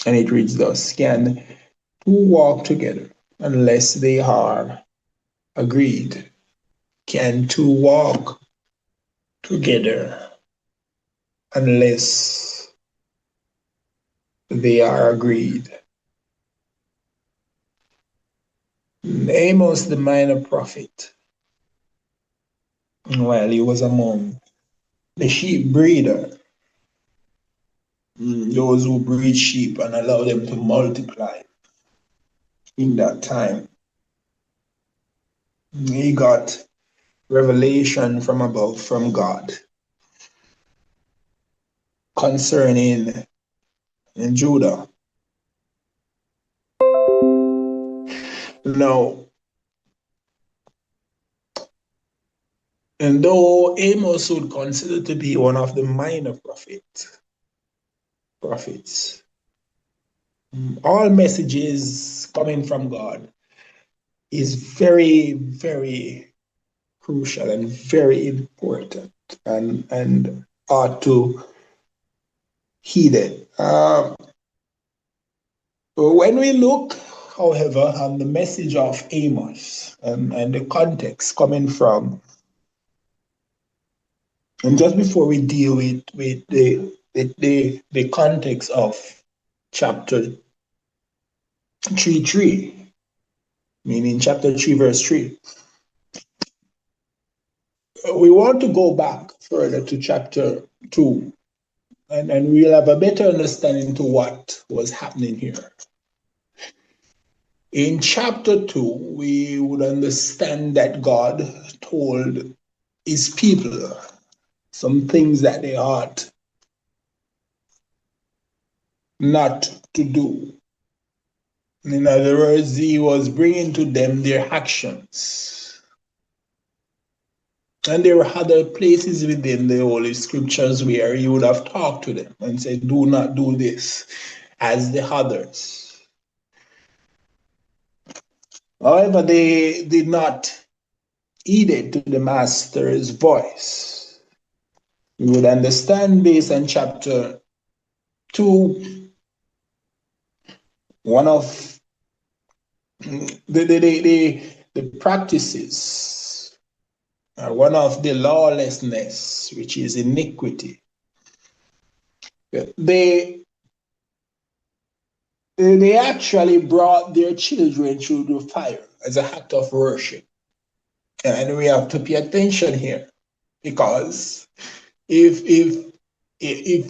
And it reads thus: Can two walk together unless they are agreed? Can two walk together unless they are agreed? Amos, the minor prophet, while he was among the sheep breeder, those who breed sheep and allow them to multiply in that time, he got revelation from above, from God, concerning Judah. Now, and though Amos would consider to be one of the minor prophets, all messages coming from God is very, very crucial and very important, and ought to heed it. When we look, however, on the message of Amos and the context coming from, and just before we deal with the context of chapter 3:3, meaning chapter 3, verse 3, we want to go back further to chapter 2, and we'll have a better understanding to what was happening here. In chapter 2, we would understand that God told his people some things that they ought not to do. In other words, he was bringing to them their actions. And there were other places within the Holy Scriptures where he would have talked to them and said, do not do this as the others. However, they did not heed to the master's voice. We would understand this in chapter 2. One of the practices, one of the lawlessness, which is iniquity, they actually brought their children through the fire as an act of worship. And we have to pay attention here, because if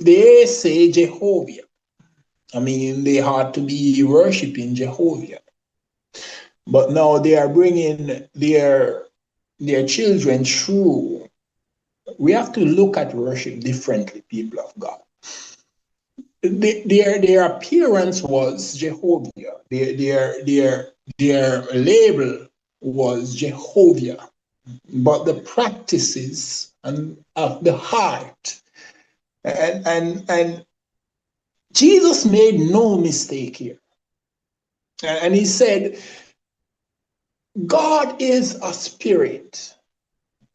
they say Jehovah, I mean, they had to be worshiping Jehovah. But now they are bringing their children through. We have to look at worship differently, people of God. Their appearance was Jehovah. Their label was Jehovah. But the practices and of the heart, and Jesus made no mistake here. And he said, God is a spirit,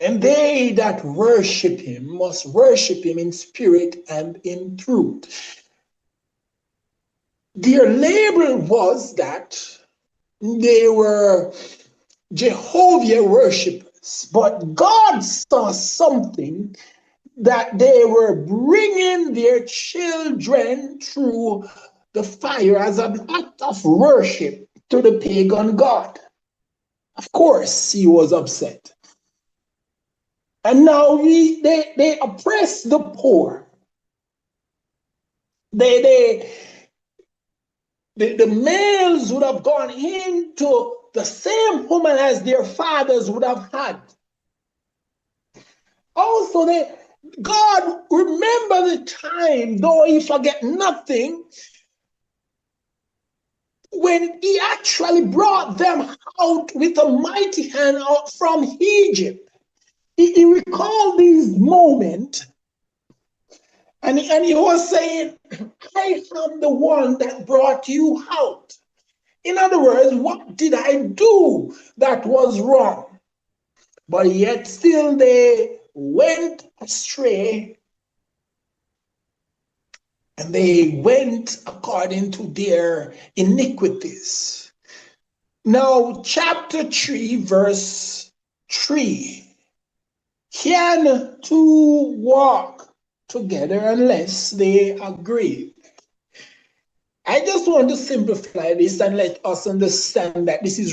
and they that worship him must worship him in spirit and in truth. Their label was that they were Jehovah worshippers, but God saw something, that they were bringing their children through the fire as an act of worship to the pagan god. Of course, he was upset. And now they oppress the poor. The males would have gone into the same woman as their fathers would have had. Also, God remember the time, though he forget nothing, when he actually brought them out with a mighty hand out from Egypt. He recalled these moments, and he was saying, I am the one that brought you out. In other words, what did I do that was wrong? But yet still they went astray and they went according to their iniquities. Now, chapter 3, verse 3. Can two walk together unless they agree? I just want to simplify this and let us understand that this is